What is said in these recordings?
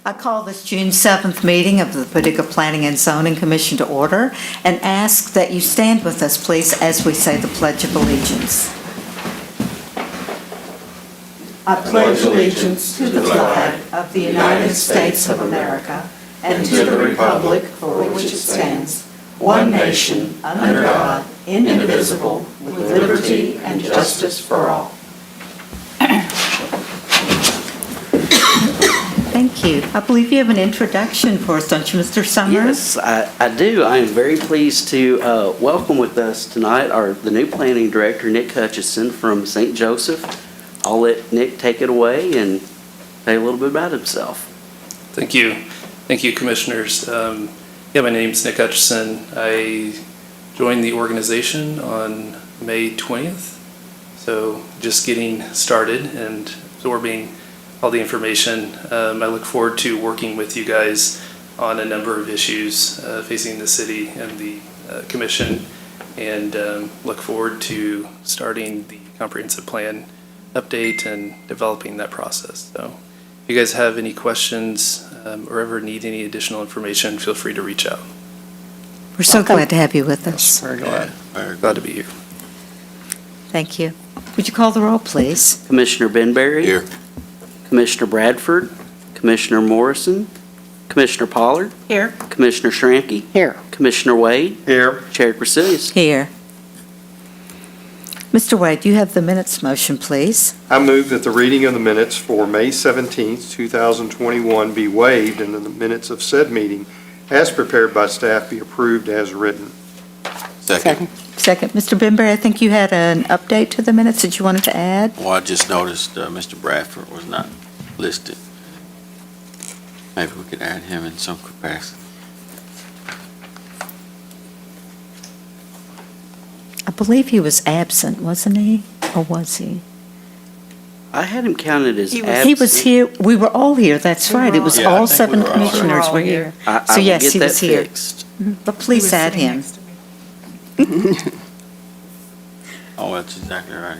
I call this June 7th meeting of the Paducah Planning and Zoning Commission to order and ask that you stand with us, please, as we say the Pledge of Allegiance. I pledge allegiance to the flag of the United States of America and to the republic for which it stands, one nation, under God, indivisible, with liberty and justice for all. Thank you. I believe you have an introduction for us, don't you, Mr. Summers? Yes, I do. I am very pleased to welcome with us tonight the new planning director, Nick Hutchison from St. Joseph. I'll let Nick take it away and say a little bit about himself. Thank you. Thank you, commissioners. My name's Nick Hutchison. I joined the organization on May 20th, so just getting started and absorbing all the information. I look forward to working with you guys on a number of issues facing the city and the commission, and look forward to starting the comprehensive plan update and developing that process. So if you guys have any questions or ever need any additional information, feel free to reach out. We're so glad to have you with us. Very glad. Glad to be here. Thank you. Would you call the roll, please? Commissioner Benberry. Here. Commissioner Bradford. Commissioner Morrison. Commissioner Pollard. Here. Commissioner Schramke. Here. Commissioner Wade. Here. Chair Crecilius. Here. Mr. Wade, you have the minutes motion, please. I move that the reading of the minutes for May 17th, 2021 be waived and that the minutes of said meeting as prepared by staff be approved as written. Second. Second. Mr. Benberry, I think you had an update to the minutes that you wanted to add. Well, I just noticed Mr. Bradford was not listed. Maybe we could add him in some capacity. I believe he was absent, wasn't he? Or was he? I had him counted as absent. He was here. We were all here. That's right. It was Yeah, I all think we 7 were all commissioners here. were here. I So will yes, get he that was here. fixed. But please add him. Oh, that's exactly right.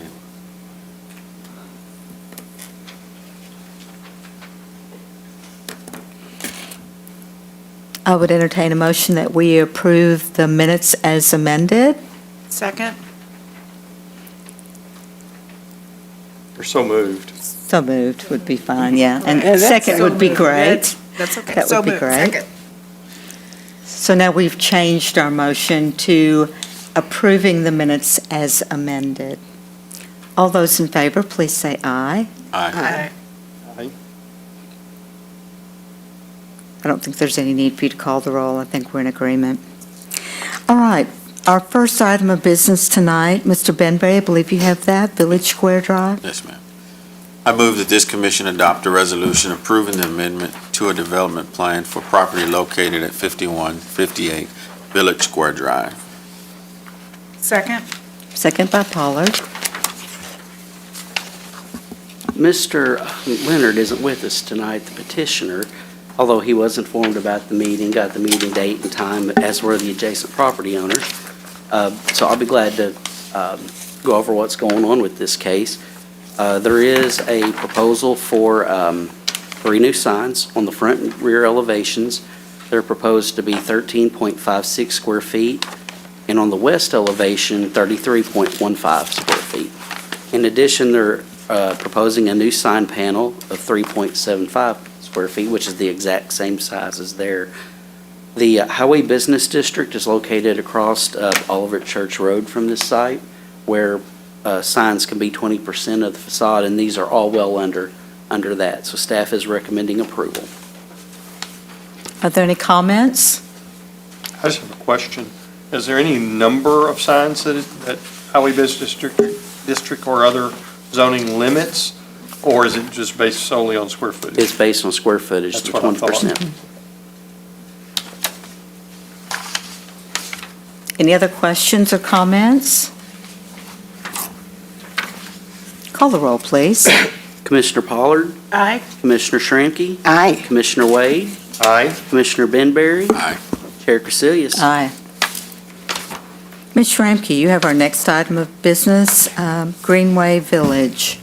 I would entertain a motion that we approve the minutes as amended. Second. Or so moved. So moved would be fine, yeah. And that's second so would be moved. great. That's okay. That So would be moved. great. Second. So now we've changed our motion to approving the minutes as amended. All those in favor, please say aye. Aye. I don't think there's any need for you to call the roll. I think we're in agreement. All right, our first item of business tonight, Mr. Benberry, I believe you have that, Village Square Drive. Yes, ma'am. I move that this commission adopt a resolution approving the amendment to a development plan for property located at 5158 Village Square Drive. Second. Second by Pollard. Mr. Leonard isn't with us tonight, the petitioner, although he was informed about the meeting, got the meeting date and time, as were the adjacent property owners. So I'll be glad to go over what's going on with this case. There is a proposal for 3 new signs on the front and rear elevations. They're proposed to be 13.56 square feet, and on the west elevation, 33.15 square feet. In addition, they're proposing a new sign panel of 3.75 square feet, which is the exact same size as there. The Highway Business District is located across Olivet Church Road from this site, where signs can be 20% of the facade, and these are all well under that. So staff is recommending approval. Are there any comments? I just have a question. Is there any number of signs that Highway Business District or other zoning limits? Or is it just based solely on square footage? It's based on square footage, That's the what I thought. 20%. Any other questions or comments? Call the roll, please. Commissioner Pollard, Aye. Commissioner Schramke, Aye. Commissioner Wade, Aye. Commissioner Benberry, Aye. Chair Crecilius. Aye. Ms. Schramke, you have our next item of business, Greenway Village.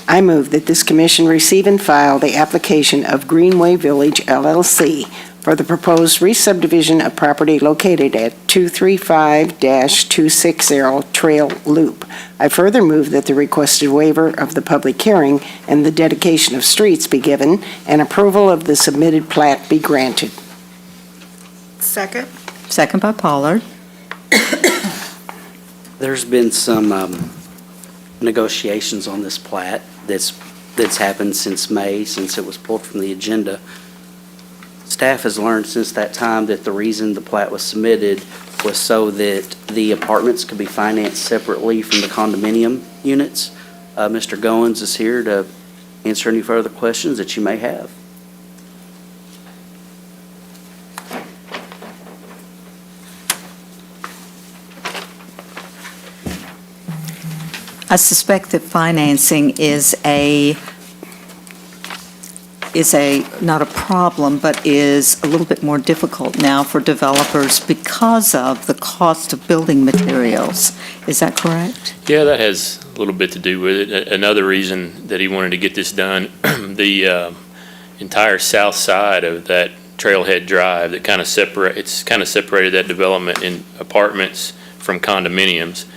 I move that this commission receive and file the application of Greenway Village LLC for the proposed re-subdivision of property located at 235-260 Trail Loop. I further move that the requested waiver of the public hearing and the dedication of streets be given, and approval of the submitted plat be granted. Second. Second by Pollard. There's been some negotiations on this plat that's happened since May, since it was pulled from the agenda. Staff has learned since that time that the reason the plat was submitted was so that the apartments could be financed separately from the condominium units. Mr. Goins is here to answer any further questions that you may have. I suspect that financing is not a problem, but is a little bit more difficult now for developers because of the cost of building materials. Is that correct? Yeah, that has a little bit to do with it. Another reason that he wanted to get this done, the entire south side of that Trailhead Drive that kind of separated that development in apartments from condominiums.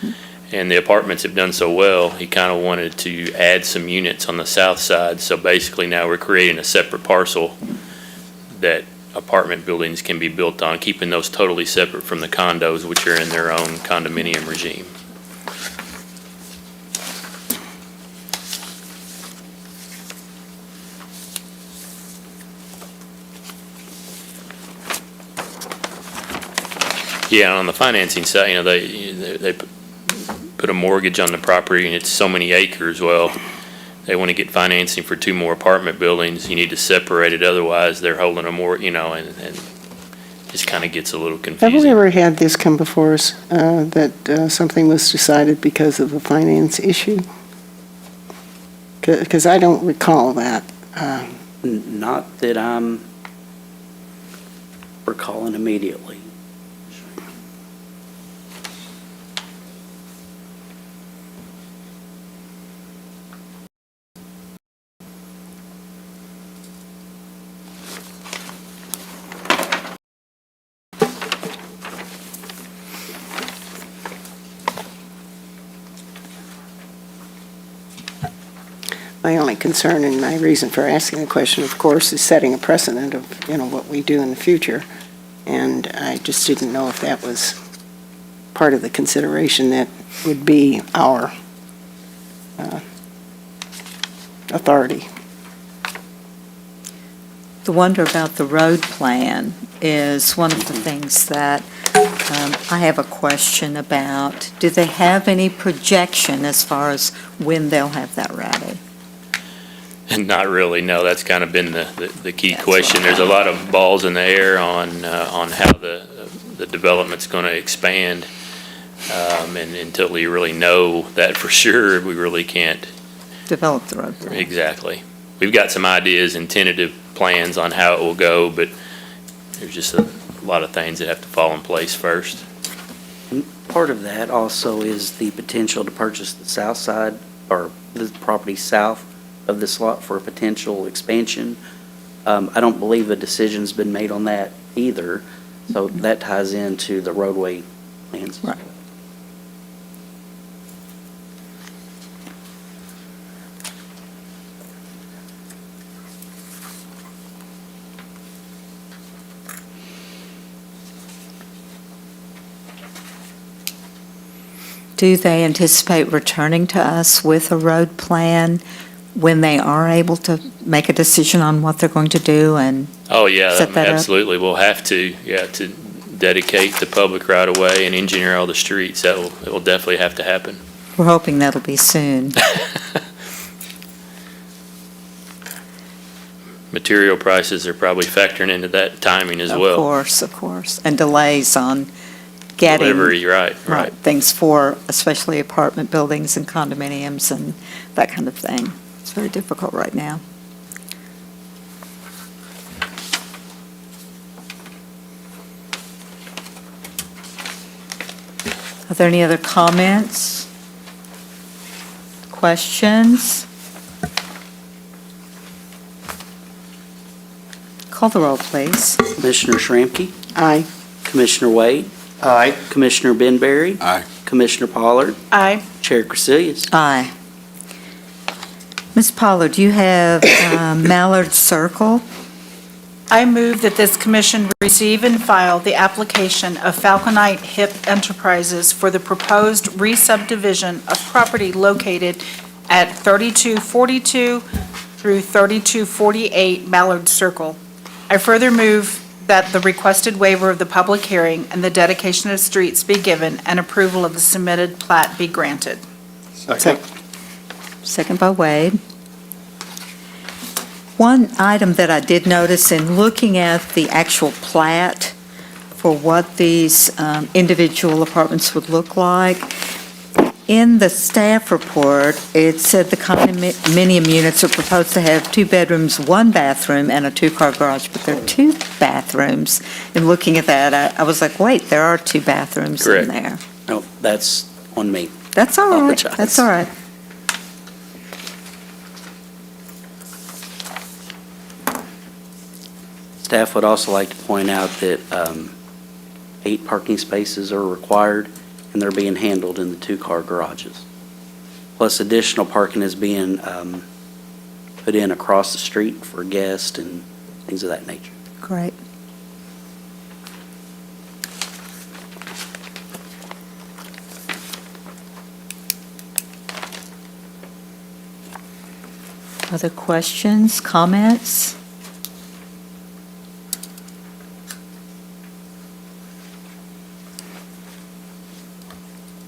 And the apartments have done so well, he kind of wanted to add some units on the south side. So basically now we're creating a separate parcel that apartment buildings can be built on, keeping those totally separate from the condos, which are in their own condominium regime. Yeah, on the financing side, you know, they put a mortgage on the property and it's so many acres. Well, they want to get financing for 2 more apartment buildings. You need to separate it, otherwise they're holding a more, you know, and just kind of gets a little Have we confusing. ever had this come before us, that something was decided because of a finance issue? Because I don't recall that. Not that I'm recalling immediately. My only concern and my reason for asking the question, of course, is setting a precedent of, what we do in the future. And I just didn't know if that was part of the consideration that would be our authority. The wonder about the road plan is one of the things that I have a question about. Do they have any projection as far as when they'll have that ready? And not really, no, that's kind of been the key That's question. right. There's a lot of balls in the air on how the development's going to expand. And until we really know that for sure, we really can't. Develop the road plan. Exactly. We've got some ideas and tentative plans on how it will go, but there's just a lot of things that have to fall in place first. And part of that also is the potential to purchase the south side, or the property south of this lot for a potential expansion. I don't believe a decision's been made on that either, so that ties into the roadway plans. Right. Do they anticipate returning to us with a road plan when they are able to make a decision on what they're going to do? And Oh, yeah, Set that up. absolutely. We'll have to, to dedicate the public right of way and engineer all the streets. It will definitely have to happen. we're hoping that'll be soon. Material prices are probably factoring into that timing as well. Of course, and delays on getting. Delivery, right. Things for especially apartment buildings and condominiums and that kind of thing. It's very difficult right now. Are there any other comments? Questions? Call the roll, please. Commissioner Shramky? Aye. Commissioner Wade? Aye. Commissioner Benberry? Aye. Commissioner Pollard? Aye. Chair Crecilius? Aye. Ms. Pollard, you have Mallard Circle. I move that this commission receive and file the application of Falconite Hip Enterprises for the proposed re-subdivision of property located at 3242 through 3248 Mallard Circle. I further move that the requested waiver of the public hearing and the dedication of streets be given and approval of the submitted plat be granted. Second. Second by Wade. One item that I did notice in looking at the actual plat for what these individual apartments would look like, in the staff report, it said the condominium units are proposed to have 2 bedrooms, 1 bathroom, and a 2-car garage, but there are 2 bathrooms. And looking at that, I was like, wait, there are 2 bathrooms in Correct. there. No, that's on me. That's all right. Apologize. That's all right. Staff would also like to point out that 8 parking spaces are required, and they're being handled in the 2-car garages. Plus, additional parking is being put in across the street for guests and things of that nature. Great. Other questions, comments?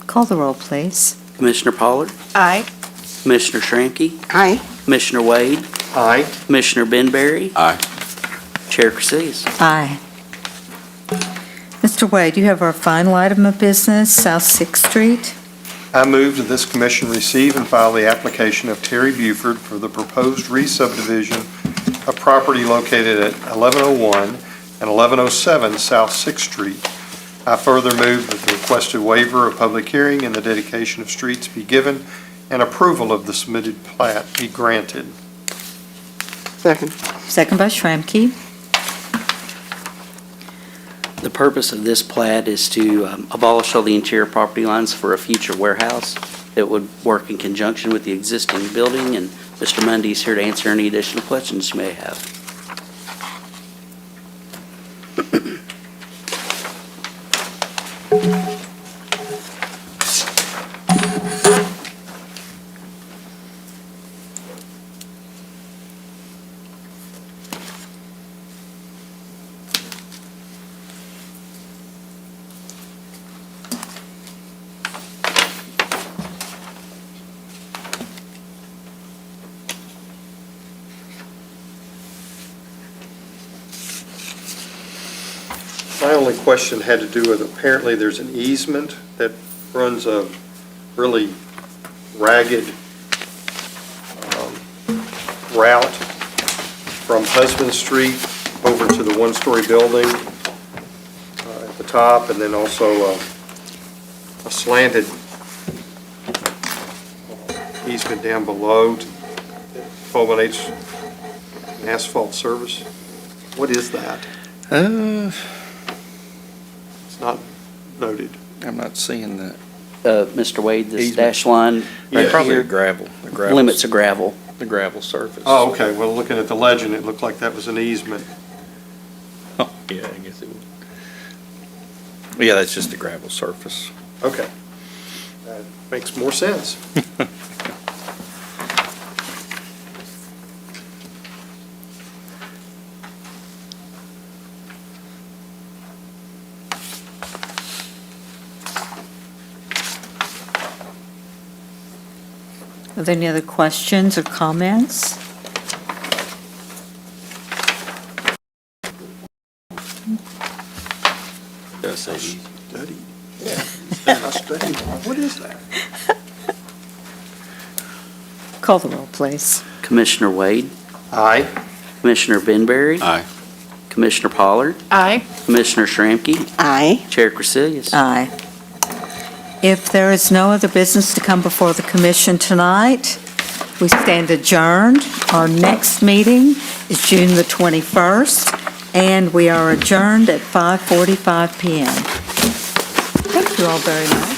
Call the roll, please. Commissioner Pollard? Aye. Commissioner Shramky? Aye. Commissioner Wade? Aye. Commissioner Benberry? Aye. Chair Crecilius? Aye. Mr. Wade, you have our final item of business, South 6th Street. I move that this commission receive and file the application of Terry Buford for the proposed re-subdivision of property located at 1101 and 1107 South 6th Street. I further move that the requested waiver of public hearing and the dedication of streets be given and approval of the submitted plat be granted. Second. Second by Shramky. The purpose of this plat is to abolish all the interior property lines for a future warehouse that would work in conjunction with the existing building, and Mr. Mundy is here to answer any additional questions you may have. My only question had to do with, apparently there's an easement that runs a really ragged route from Husband Street over to the one-story building at the top, and then also a slanted easement down below that culminates in asphalt service. What is that? It's not noted. I'm not seeing that. Mr. Wade, this Easement. dash line right Probably here gravel. The gravel. limits of gravel. The gravel surface. Oh, okay, well, looking at the legend, it looked like that was an easement. Oh, yeah, I guess it would. Yeah, that's just the gravel surface. Okay. That makes more sense. Are there any other questions or comments? Does say Study. Yeah. I studied. What is that? Call the roll, please. Commissioner Wade? Aye. Commissioner Benberry? Aye. Commissioner Pollard? Aye. Commissioner Shramky? Aye. Chair Crecilius? Aye. If there is no other business to come before the commission tonight, we stand adjourned. Our next meeting is June the 21st and we are adjourned at 5:45 PM. Thank you all very much.